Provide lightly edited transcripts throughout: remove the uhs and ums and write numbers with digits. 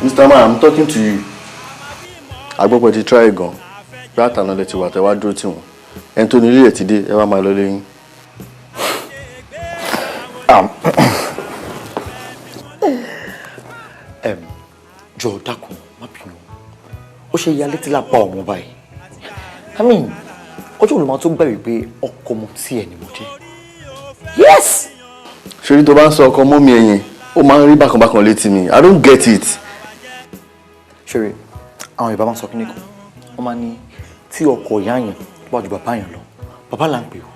Mr. Man, I'm talking to you. Agbọ́pọ̀ ti try gan. Bí àtàná lẹ ti wà tẹ́ wá dúró tì wọ́n. Ẹni tó ní ilé ẹ̀ ti dé, ẹ wá máa lọ lẹ́yìn. Jọ̀ọ́ dákun, má bínú. Ó ṣe ya létí lápá ọmọ báyìí. I mean, ọjọ́ olùmọ̀ tó gbà wípé ọkọ ọmọ tí ẹ ni mo jẹ́. Yes! Ṣorí tó bá ń sọ ọkọ mọ́ mi ẹ̀yìn, ó máa ń rí bákan létí mi. I don't get it. Ṣorí, àwọn Yorùbá máa ń sọ kíní kan. Wọ́n máa ní tí ọkọ ìyá yẹn tó bá ju bàbá yẹn lọ, bàbá là ń pè ó.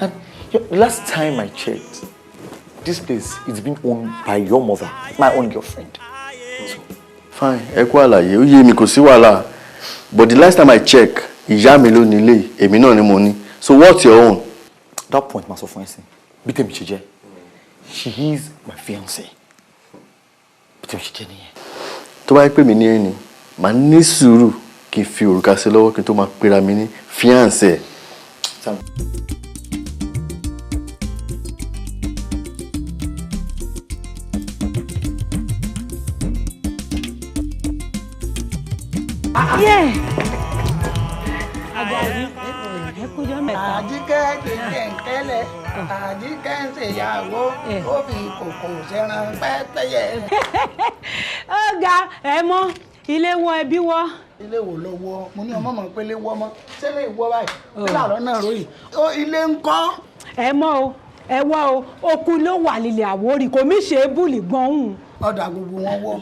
And the last time I checked, this place is being owned by your mother, my own girlfriend. So, fine, ẹ kú àlàyé, ó yé mi kò sí wàhálà. But the last time I check, ìyá mi ló ní ilé, èmi náà ni mo ní. So what's your own? That point máa sọ fún ẹ̀sìn. Bí tèmi ṣe jẹ́, she is my fiancée. Bí tèmi ṣe jẹ́ nìyẹn. Tó bá yẹ pé mi ní ẹni, màá ní sùúrù kí n fi òrùka sí lọ́wọ́ kí n tó máa pera mi ní fiancé. Àjíkẹ́ kẹ̀kẹ́lẹ̀ àjíkẹ́ ń ṣèyàwó ó fi kòkò ṣẹran pẹ́pẹ́yẹ. Ọ̀gá ẹ mọ ilé wọ ẹbí wọ. Ilé wo ló wọ? Mo ní ọmọ mọ̀ pé ilé wọ mọ́. Ṣé lè wọ báyìí? Kí làárọ̀ náà ròyìn? Ilé ń kọ́. Ẹ mọ o, ẹ wọ o, okun ló wà lílẹ̀ Àwórì kò mí ṣe é bùlì gbọ́n. Ọ̀dà gbogbo wọn wọ́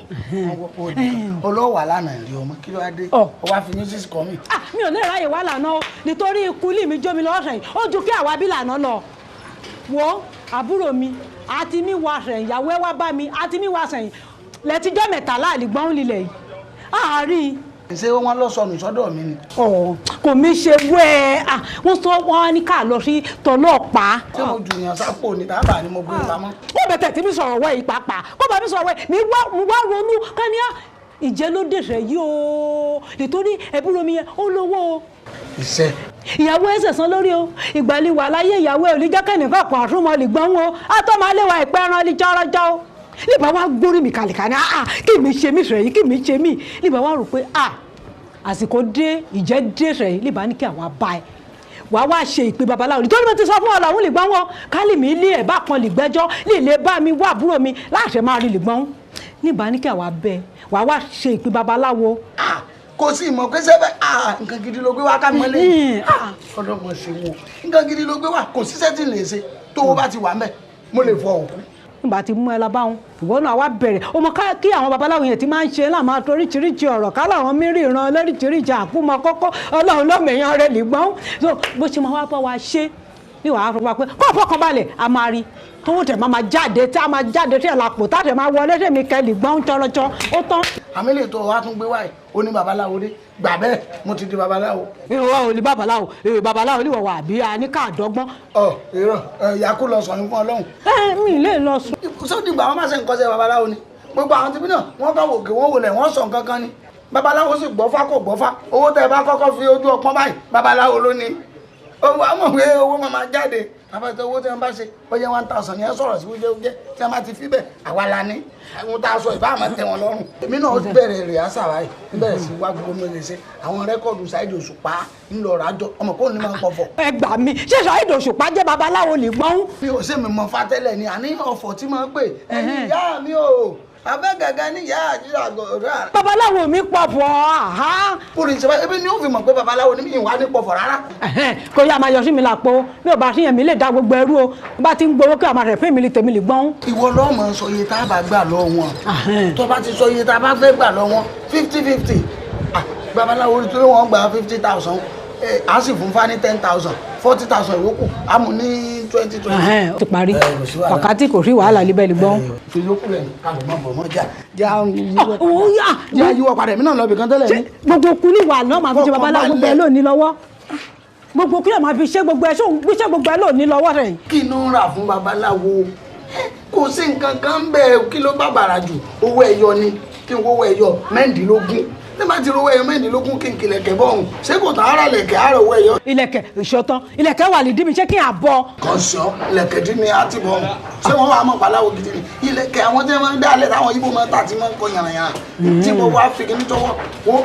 olówó lánàá rí ọmọ kí ló wá dé ọ wá fi ní sísì kọ́ mi. Mi ò lè ráyè wá lànà o nítorí ikú ilé mi jó mi lọ́wọ́ sẹ́yìn ó ju kí àwa bí lànà lọ. Wo àbúrò mi àti mi wá sẹ́yìn ìyàwó ẹ wá bá mi àti mi wá sẹ́yìn lẹ́tíjọ́ mẹ́ta láàlì gbọ́n lílẹ̀ yìí. Àárín. Ṣé wọ́n lọ sọnù sọ́dọ̀ mi ni? Kò mí ṣe wẹ́ wọ́n sọ wọ́n ní ká lọ sí tọlọ́pàá. Ṣé mo jù yàn sápò ní tábà ni mo gbé pamọ́? Ó bẹ̀tẹ̀ tí mi sọ̀rọ̀ wẹ̀ yìí pàápàá kó bá mi sọ̀rọ̀ wẹ̀ mi wá ronú ká ní ìjẹ́ ló dèṣẹ̀ yìí o nítorí ẹ̀bùrọ̀ mi yẹn ó lówó o. Iṣẹ́. Ìyàwó ẹsẹ̀ san lórí o ìgbàlíwà láyé ìyàwó ẹ̀ ò lè jẹ́ kẹ́nìkan kan àtúmọ̀ lè gbọ́n o àtọ́ máa léwa ìpẹ́ ẹran lè jọ́rọ́jọ́ o. Nígbà wá gbórí mi kàlìkà ní kí mi ṣe mí sọ̀rọ̀ yìí kí mi ṣe mí nígbà wá rò pé àsìkò dé ìjẹ́ dé sọ̀rọ̀ yìí nígbà ní kí àwa bá ẹ wà wá ṣe ìpè babaláwo nítorí mo ti sọ fún ọ làwọn lè gbọ́n wọn kálí mi ilé ẹ̀ bá kan lè gbẹ́jọ́ lè bá mi wá àbúrò mi láṣẹ máa rí lè gbọ́n nígbà ní kí àwa bẹ wà wá ṣe ìpè babaláwo. Kò sí ìmọ̀ pé sẹ́fẹ̀ nǹkan gidi ló gbé wá ká mọ́ lẹ́yìn ọ̀dọ́ kan ṣe wọn nǹkan gidi ló gbé wá kò síṣẹ́ tí ń lè ṣe tó o bá ti wà mẹ́ mo lè fọ òkú. Nígbà tí mú ẹ la báwọn ìwọ náà wá bẹ̀rẹ̀ ó mọ kí àwọn babaláwo yẹn ti máa ń ṣe láwọn máa toríṣiríṣi ọ̀rọ̀ ká láwọn mìíràn lóríṣiríṣi àkúmọ kọ́kọ́ ọlọ́run lọ́mẹ̀yàn rẹ̀ lè gbọ́n bó ṣe máa wá bá wa ṣe ní wàá fọ wa pé kó fọkàn balẹ̀ a máa rí tówó tẹ̀ máa jáde tí a máa jáde tí ẹ̀ lápò tá tẹ̀ máa wọlé tẹ̀mí kẹ́lì gbọ́n tọ́rọ́tọ́ ó tán. Àmì lè tó wá tún gbé wáyé ó ní babaláwo dé gbà bẹ́ẹ̀ mo ti di babaláwo. Ìwọ ò ní babaláwo babaláwo ní wọ̀wọ̀ àbí a ní káàdọ́gbọ́n. Irọ́ ìyá kú lọ sọ̀rọ̀ fún Ọlọ́run. Mi lè lọ sùn. Sọ́dí ìgbà wọn máa ṣe nǹkan ṣe babaláwo ni gbogbo àwọn tìbí náà wọ́n kàn wòkè wọ́n wòlẹ̀ wọ́n sọ nǹkan kan ni babaláwo sì gbọ́fá kò gbọ́fá owó tẹ́ bá kọ́kọ́ fi ojú ọpọ́n báyìí babaláwo ló ní owó àmọ̀ pé owó máa jáde àbẹ̀tẹ̀ owó tí wọ́n bá ṣe ó jẹ́ 1000 yẹn sọ̀rọ̀ sí wújẹ́ tí wọ́n bá ti fi bẹ̀ àwa la ní àwọn tá a sọ ìbá àmọ́ tẹ̀ wọ́n lọ́rùn. Èmi náà bẹ̀rẹ̀ rẹ̀ àṣà báyìí bẹ̀rẹ̀ sí wá gbogbo mi lè ṣe àwọn rẹ́kọ̀dù Saheed Òṣùpá ńlọ rájọ ọmọ kò ní máa ń pọ̀fọ̀. Ẹ gbà mí ṣé Saheed Òṣùpá jẹ́ babaláwo lè gbọ́n. Mi ò ṣe mi mọ fatẹ́lẹ̀ ni àní ọ̀fọ̀ tí máa ń pè ẹni ìyá mi o abẹ́gàgà ní ìyá àjíjà gòrò. Babaláwo mi pọ̀fọ̀ Kúrin ṣe ebi ni ó fi mọ̀ pé babaláwo ni mi ìwà ní pọ̀fọ̀ rárá. Kò yá máa yọ sí mi lápò bí ò bá sí yẹn mi lè dá gbogbo ẹrú o bá ti ń gbowó kí a máa rẹ̀ fún mi lè tèmi lè gbọ́n. Ìwọ lọ́mọ sọ iye tá a bá gbà lọ wọn tó bá ti sọ iye tá a bá fẹ́ gbà lọ wọn 50-50 babaláwo tó wọ́n gba 50,000 a sì fún fani 10,000 40,000 ìwókù a mú ní 2020. Ó ti parí wákàtí kò rí wàhálà líbẹ̀ lè gbọ́n. Ìyókù rẹ̀ kálọ̀ mọ́ bọ̀ mọ́ já yíwọ́ padà èmi náà lọ bìkan tẹ́lẹ̀ ní. Gbogbo kú ní wà náà máa fi ṣe babaláwo gbogbo ẹ lónìí lọ́wọ́ gbogbo kú náà máa fi ṣe gbogbo ẹ ṣe gbogbo ẹ lónìí lọ́wọ́ rẹ̀. Kí ló ń rà fún babaláwo kò sí nǹkan kan bẹ́ẹ̀ kí ló bá bàrà jù owó ẹyọ ni kí n wọ́wọ́ ẹyọ 16 ní bá ti rówó ẹyọ mẹ́rìndínlógún kí n kí ilẹ̀kẹ̀ bọ̀ ọ̀hún ṣé kò tán ara ilẹ̀kẹ̀ ara owó ẹyọ. ilẹ̀kẹ̀ ìṣọ̀tán ilẹ̀kẹ̀ wà lídìí mi ṣé kí n àbọ̀. kàn sọ ilẹ̀kẹ̀ dín ní àti bọ̀ ọ̀hún ṣé wọ́n wà mọ̀ pàláwo gidi ni ilẹ̀kẹ̀ àwọn tí wọ́n ń dálẹ̀ táwọn Ìgbò máa ń tà tí wọ́n ń kọ yànnàyànnà tí mo wá fi kíní tọwọ́ wọ́n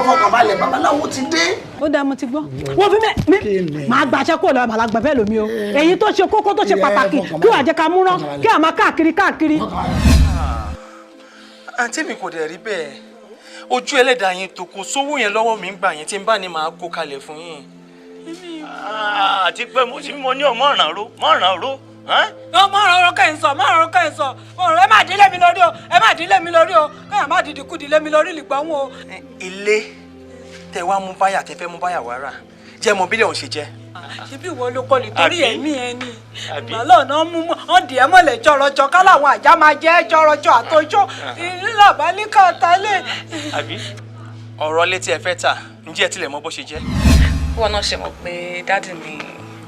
fọkàn balẹ̀ babaláwo ti dé. ó dáa mo ti gbọ́ wọ́n fi mẹ́ máa gbaṣẹ́ kó lọ́wọ́ màlágbà fẹ́ lómi o èyí tó ṣe kókó tó ṣe pàtàkì kí wàá jẹ́ ká múrán kí à máa káàkiri. àǹtí mi kò dẹ̀ rí bẹ́ẹ̀ ojú ẹlẹ́dàá yẹn tó kó sówó yẹn lọ́wọ́ mi ń gbà yẹn tí n bá ní máa kó kalẹ̀ fún yín. àti pé mo ní ọmọ ọ̀ràn ro mọ̀ràn ọ̀rọ̀ kẹ́hìn sọ ẹ má dín lé mi lórí o kẹ́hìn má dìdí kú dín lé mi lórí lìgbọ́n o. ilé tẹ wá mú báyà tẹ fẹ́ mú báyà wá rà jẹ́ mọ bílẹ̀ òun ṣe jẹ́. ṣebí ìwọ ló kọ́ lè torí ẹ̀mí ẹ ní ìgbàlọ́ náà mú ọ́n dì ẹ́ mọ́lẹ̀ jọrọjọ ká láwọn àjá máa jẹ́ jọrọjọ àtọjọ́ ìlàbá ní káàtà lé. àbí ọ̀rọ̀ létí ẹ fẹ́ tà ǹjẹ́ ẹ tilẹ̀ mọ bó ṣe jẹ́. wọn náà ṣe mọ̀ pé dáàdì mi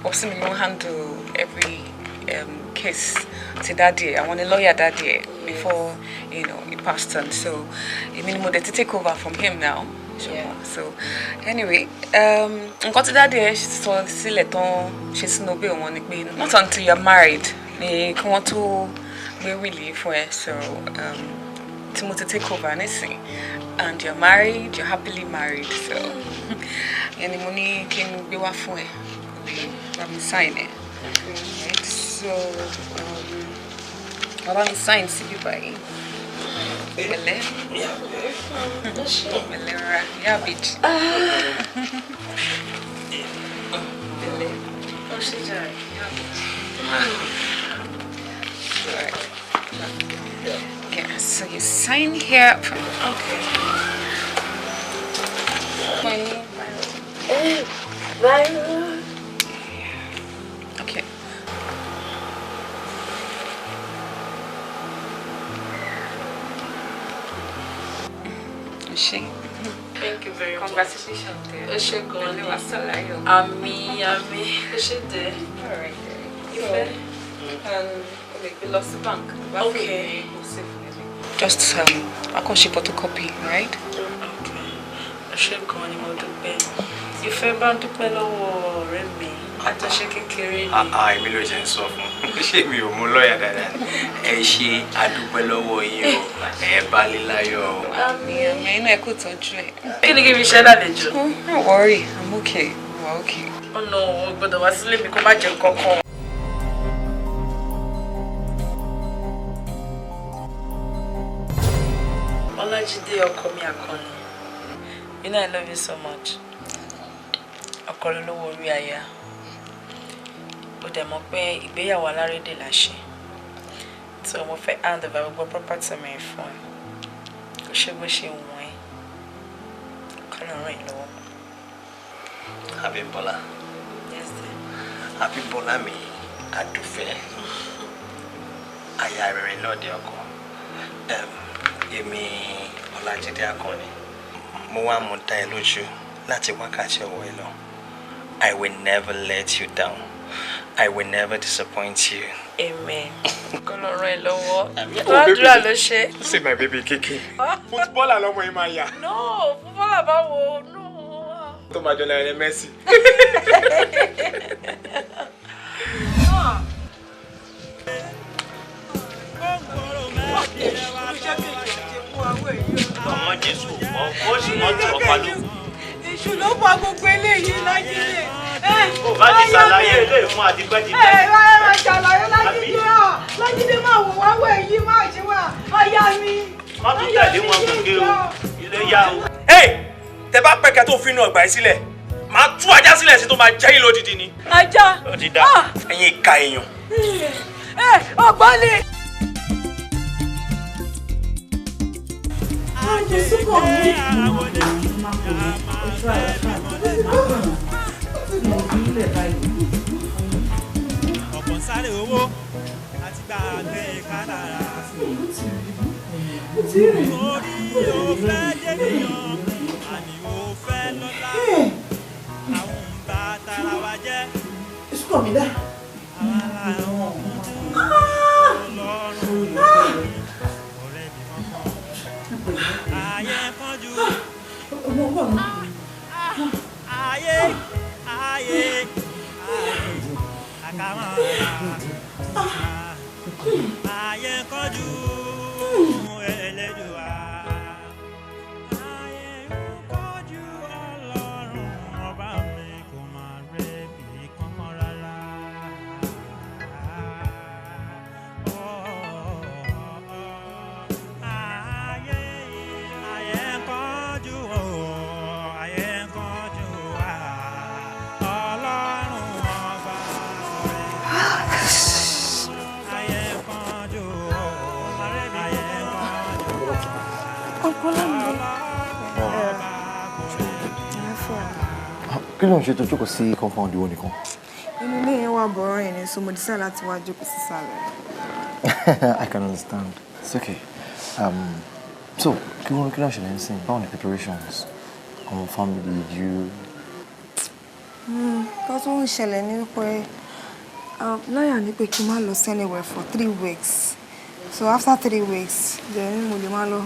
ọ̀sìn mi ló ń handle every case ti dáàdì ẹ̀ àwọn ni lawyer dáàdì ẹ̀ before he passed on so èmi ni mo dẹ̀ ti take over from him now. So anyway, nǹkan tí dáàdì ẹ sọ sílẹ̀ tán ṣe sínú ọbẹ̀ wọn ni pé not until you're married ni kí wọ́n tó gbé wíìlì fún ẹ so tí mo ti take over nísìn and you're married you're happily married so yẹn ni mo ní kí n gbé wá fún ẹ bá mi sign ẹ right so bàbá mi sign síbí báyìí. Pẹ̀lẹ́. Pẹ̀lẹ́ ra Habit. Pẹ̀lẹ́. Ó ṣe jàre Habit. Okay, so you sign here. Okay. Okay. Thank you very much. Congratulations, dear. Ami. All right, dear. We lost the bank. Okay. Just I call she photocopy, right? Okay. Ìfẹ́ bá dúpẹ́ lọ́wọ́ ọ̀rẹ́ mi. Àtọ̀ṣe kékeré ni. Èmi ló jẹ́ ń sọ fún ṣé mi ò mú lọ́ọ̀yà dáadáa ẹ ṣe àdúpẹ́ lọ́wọ́ yín o ẹ bá lè láyọ̀ o. Àmín inú ẹ kò tọ́jú ẹ. Kí ni kí mi ṣe lálejò? Don't worry, I'm okay. We're okay. Ọ̀nà ò gbọ́dọ̀ wá sílé mi kó má jẹ nǹkan kan. Ọlájídé ọkọ mi àkànní. You know I love you so much. Ọkọ lólówó orí aya. Ó dẹ̀ mọ̀ pé ìgbéyàwó alárédè la ṣe. So mo fẹ́ hand over gbogbo property mi fún ẹ. Kò ṣe bó ṣe wọ̀n ẹ́. Kọ́ ló ràn ẹ́ lọ́wọ́. Habibola. Yes, dear. Habibola mi àdùfẹ́. Aya rere lọ́ọ̀dẹ ọkọ. Èmi Ọlájídé Akànní. Mo wá mú dá ẹ lójú láti wákàtí ọwọ́ ẹ lọ. I will never let you down. I will never disappoint you. Amen. Kọ́ ló ràn ẹ́ lọ́wọ́. Àdúrà ló ṣe. See my baby kiki. Footballer lọ́mọ yìí máa yà. No, footballer báwo? No. Tó máa jọ Lionel Messi. Ọmọ Jésù, ó sì mọ́ tí ọ̀pá ló. Èṣù ló pa gbogbo eléyìí lájídé. Ó bá ti ṣàlàyé ilé fún àdìpẹ́dìpẹ́. Ẹ ṣàlàyé lájídé ọ̀. Lájídé máa wò wá wẹ̀ yìí máa ṣe wá. Ọya mi. Má tún tẹ̀lé wọn gòkè o. Ilé yá o. Tẹ bá pẹ̀kẹ́ tó finú ọgbà yìí sílẹ̀ máa tú ajá sílẹ̀ sí tó máa jẹ́ yín lódìdí ni. Ajá. Ó ti dá. Ẹ̀yin ìka èèyàn. Ọ̀gbọ́nì. Ọ̀pọ̀ sáré owó àti gbà àgbẹ̀ kádàrá. Orí ò fẹ́ jẹ́nìyàn, àní ò fẹ́ lọ́lá. Àwọn ń bá tara wa jẹ́. Àwọn aláàrùn ọlọ́run ọ̀rẹ́ mi mọ́. Ayé pọ́njú ayé kọjú Ẹlẹ́dùà. Ayé kọjú Ọlọ́run ọba mi kò máa rẹ̀ bí kankan rárá. Ayé kọjú ayé kọjú Ọlọ́run ọba kí ló ń ṣe tó jókòó sí compound ìwọ nìkan? Inú ilé yẹn wà bọ̀rọ̀ yẹn ni so mo decide láti wá jókòó sísàlẹ̀. I can understand. It's okay. So kí ló ń ṣẹlẹ̀ ń sìn? Báwo ni preparations? Our family, you. Kó tó ń ṣẹlẹ̀ ní pé lọ́yà ní pé kí n má lọ anywhere for 3 weeks. So after 3 weeks, then mo lè má lọ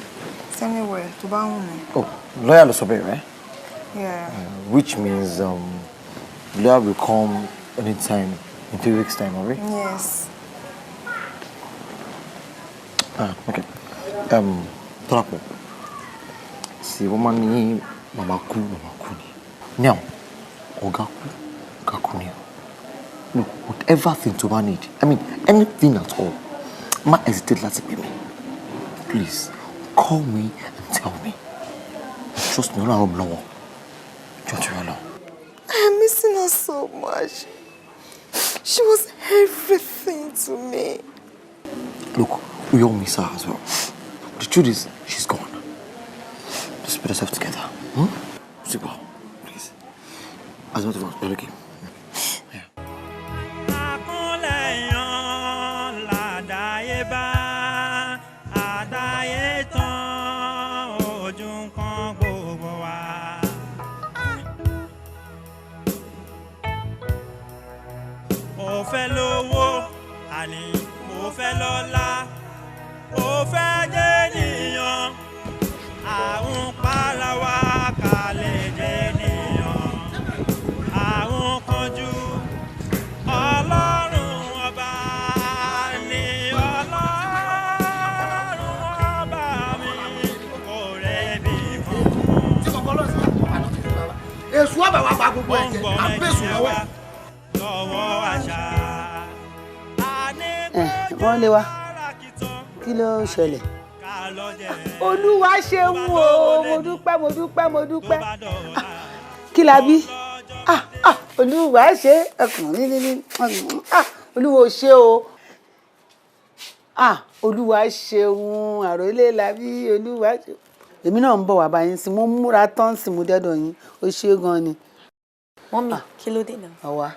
anywhere tó bá wù mí. Oh, lawyer ló sọ bẹ́ẹ̀, right? Yeah. Which means lawyer will come anytime in 3 weeks' time, alright? Yes. Okay. Tọ́lápọ̀. See, wọ́n máa ní màmá kú ni. Now, ọ̀gá kú ni. Look, whatever thing tó bá need, I mean, anything at all, má hesitate láti pè mí. Please, call me and tell me. Trust me, Ọlọ́run mi lọ́wọ́. Jọ̀ọ́ I am missing her so much. She was everything to me. Look, we all miss her as well. The truth is, she's gone. Just put yourself together. Super, please. As a matter of fact, you're okay. Mo fẹ́ lówó, àní mo fẹ́ lọ́lá, mo fẹ́ jẹ́ ènìyàn, àwọn para wa kalẹ̀ jẹ́ ènìyàn, àwọn kanjú, Ọlọ́run ọba ni Ọlọ́run ọba mi, kò rẹ̀ bí kankan. Èṣù ọba wa pa gbogbo ẹ̀jẹ̀, àbẹ̀sùn lọ́wọ́. Wọ́n lé wa kí ló ṣẹlẹ̀? Olúwa ṣeun o, mo dúpẹ́. Kí la bí? Olúwa ṣe ọkùnrin ní Olúwa ṣe o. Olúwa ṣeun àròlé la bí Olúwa ṣe. Èmi náà ń bọ̀ wá báyìí sí mo múra tán sí mo dẹ́dọ̀ yín ó ṣe gan ni. Mọ́mì kí ló dé náà? Àwa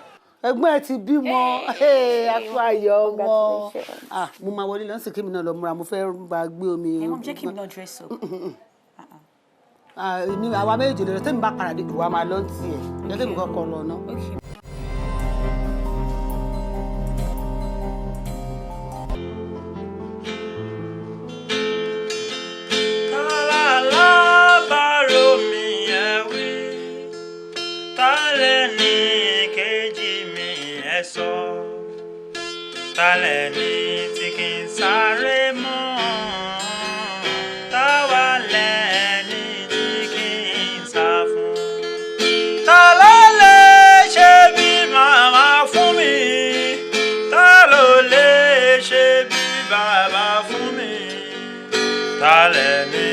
ẹ̀gbọ́n ẹ ti bímọ akọ ayọ̀ ọmọ mo máa wọlé lọ́sìn kí mi náà lọ múra mo fẹ́ bá gbé omi. ẹ mọ̀ jẹ́ kí mi lọ dress up. àwa méjì lọ tẹ́mi bá padà dé ìwà máa lọ sí ẹ̀ jẹ́ kí mi kọ́kọ́ lọ ná. Tálẹ̀ ni tí kì í sáré mọ́, táwa lẹ́ni tí kì í sá fún. Ta ló lè ṣe bí màmá fún mi? Ta ló lè ṣe bí bàbá fún mi? Tálẹ̀ ni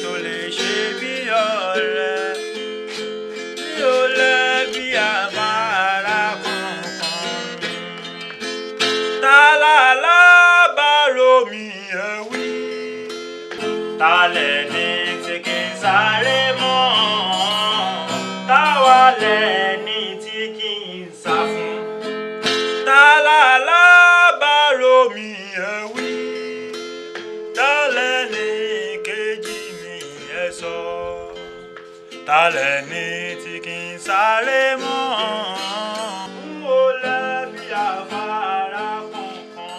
tó lè ṣe bí ọ̀rẹ́ tí ó lẹ́bi àmàrà kankan. Tálàlábàárò mi ẹ wí. Tálẹ̀ ni tí kì í sáré mọ́, táwa lẹ́ni tí kì í sá fún. Tálàlábàárò mi ẹ wí. Tálẹ̀ ni kejì mi ẹ sọ. Tálẹ̀ ni tí kì í sáré mọ́, ó lẹ́bi àfárá kankan.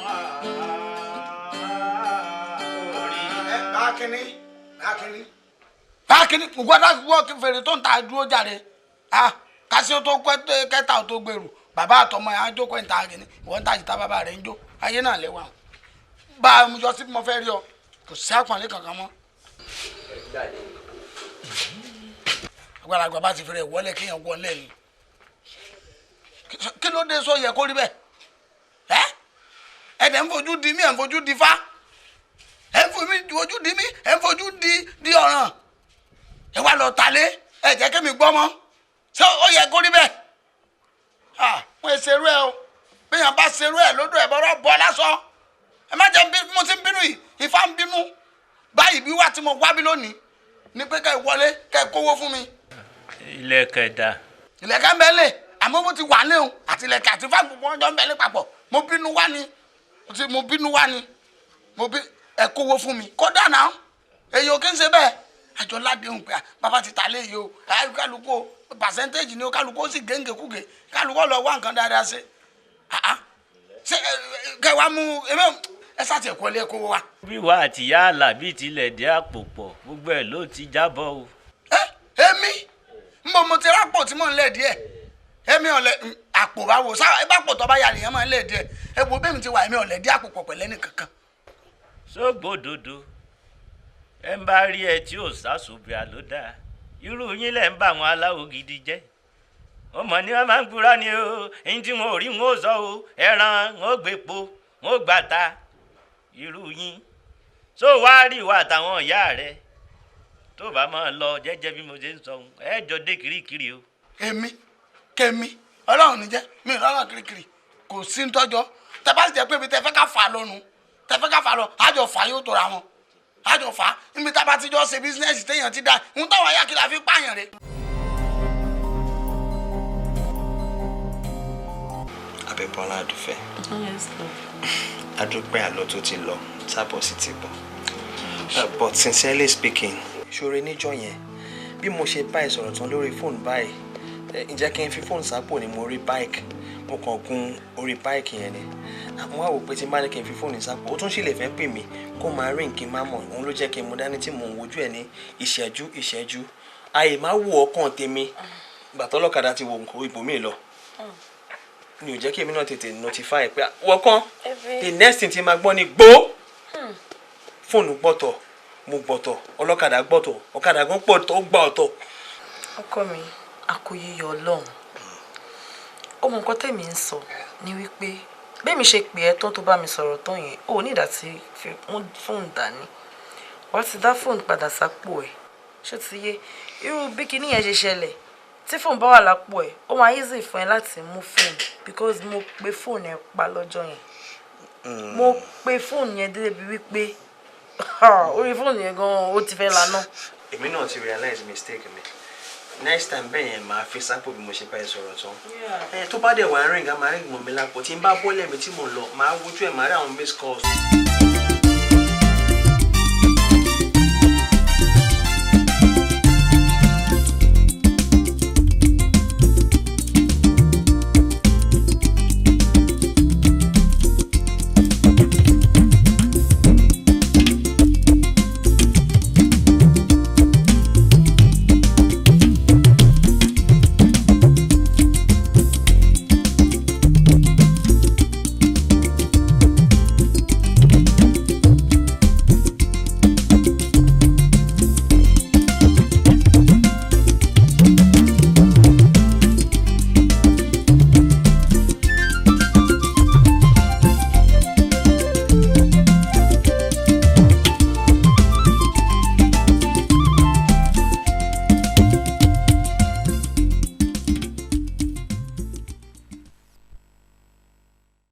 Bákínní gbọ́dọ̀ wọ́ kí fèrè tó ń ta dúró jàre. Kásí ó tó kẹta ó tó gbèrú. Bàbá àtọmọ ẹ̀ á jókòó ń ta kìíní. Ìwọ́n ń ta jìtá bàbá rẹ̀ ń jó. Ayé náà lẹ́wà. bá a mú jọ sí mo fẹ́ rí ọ kò sí àpọ̀nlé kankan mọ́. àgbàlagbà bá ti fẹ́rẹ̀ wọlé kéèyàn wọlé ni kí ló dé sọ yẹ kó rí bẹ́ẹ̀ ẹ́ ẹ̀dẹ̀ ń fojú di mí ẹ̀ ń fojú di fá ẹ̀ ń fojú di mí ẹ̀ ń fojú di ọ̀ràn ẹ̀ wá lọ tàlé ẹ̀ jẹ́ kémi gbọ́ mọ́ ṣé ó yẹ kó rí bẹ́ẹ̀ wọ́n ẹ̀ ṣerú ẹ̀ o bẹ́yàn bá ṣerú ẹ̀ lódò ẹ̀ bọ́rọ̀ bọ́ lásán ẹ má jẹ́ mo ti ń bínú yìí Ifá ń bínú báyìí bí wà tí mo wá bí lónìí ní pé kẹ́ ẹ wọlé kẹ́ ẹ kówó fún mi. ilẹ̀kẹ̀ dà. ilẹ̀kẹ̀ ń bẹ lé àmọ́ mo ti wà léhùn àti ilẹ̀kẹ̀ àti Ifá gbogbo ọjọ́ ń bẹ lé papọ̀ mo bínú wá ni ẹ kówó fún mi kódà náà èyí ò kí ń ṣe bẹ́ẹ̀ àjọ ládéhùn pé bàbá ti ta lé yìí o kálukú o pàṣẹ́ntéèjì ni o kálukú ó sì géńgékúgé kálukú ó lọ wá nǹkan dáadáa ṣe ṣe kẹwàá mú ẹ ṣàtì ẹ̀kọ́ ilé ẹ̀kọ́ wa. wíwá àtìyá àlà bíi tilẹ̀ dé àpò pọ̀ gbogbo ẹ̀ ló ti jábọ̀ o. èmi mo ti rápò tí mò ń lẹ̀ díẹ̀ èmi ọ̀lẹ̀ àpò báwo sáà ẹ bá pò tó bá yà nìyẹn máa ń lẹ̀ díẹ̀ ẹ wo bẹ́ẹ̀ mi ti wà èmi ọ̀lẹ̀ dí àpò pọ̀ pẹ̀lẹ́ nìkankan. sógbódodo ẹ ń bá rí ẹ tí ò sásòbíà ló dáa irú yín lẹ̀ ń bá àwọn aláwo gidi jẹ́ ọmọ ni wọn máa ń gbúra ni o èyí tí wọn ò rí wọn ò sọ o ẹran wọn ò gbépo wọn ò gbàtà irú yín tó wá rí ìwà àtàwọn ìyá rẹ tó bá máa lọ jẹ́jẹ́ bí mo ṣe ń sọ ẹ jọ dé kirikiri o. kèmi Ọlọ́run ní jẹ́ mi ò lọ́rọ̀ kirikiri kò sí ń tọ́jọ́ tẹ bá sì jẹ́ pé ibi tẹ fẹ́ ká fà lọ́nu tẹ fẹ́ ká fà lọ àjọ fà yóò tóra wọn àjọ fà níbi tá a bá ti jọ ṣe bísínẹ́sì téèyàn ti dá ń tọ́wọ́ ayá kí la fi pààyàn rẹ. Abímbọ́lá Adúfẹ́. Adúpẹ́ àlọ́ tó ti lọ sábọ̀ sí ti bọ̀. But sincerely speaking, ṣoore níjọ́ yẹn bí mo ṣe bá ẹ sọ̀rọ̀ tán lórí fóònù báyìí ǹjẹ́ kí n fi fóònù sápò ni mo rí báìkì mo kàn gun orí báìkì yẹn ni mo wá wò pé tí n bá ní kí n fi fóònù sápò ó tún sì lè fẹ́ pè mí kó máa rí nǹkan máa mọ̀ òun ló jẹ́ kí n mú dání tí mò ń wojú ẹ̀ ní ìṣẹ́jú àyè má wò ọkàn tèmi gbàtọ́ lọ́kadà ti wò nǹkan ibòmíì lọ ni ò jẹ́ kí èmi náà tètè notify pé wọ́kàn the next thing ti máa gbọ́ ni gbó fóònù gbọ́tọ̀ mo gbọ́tọ̀ ọlọ́kadà gbọ́tọ̀ ọ̀kadà gan pọ̀ tó gbà ọ̀tọ̀. ọkọ mi àkóyè yọ Ọlọ́run ọmọ nǹkan tèmi ń sọ ni wípé bẹ́ẹ̀ mi ṣe pè ẹ́ tán tó bá mi sọ̀rọ̀ tán yẹn ò ní ìdá tí fóònù dání wá ti dá fóònù padà sápò ẹ̀ ṣó ti yé irú bí kinní yẹn ṣe ṣẹlẹ̀ tí fóònù bá wà lápò ẹ̀ ó máa easy fún ẹ láti mú fóònù because mo pe fóònù ẹ pa lọ́jọ́ yẹn mo pe fóònù yẹn débi wípé orí fóònù yẹn gan ó ti fẹ́ lana. èmi náà ti realize mistake mi next time bẹ́ẹ̀ yẹn máa fi sápò bí mo ṣe bá ẹ sọ̀rọ̀ tán tó bá dẹ̀ wá rìn ká máa rí ìgbọ̀n mi lápò tí n bá bọ́lẹ̀ mi tí mo lọ máa wojú ẹ̀ máa rí àwọn missed calls.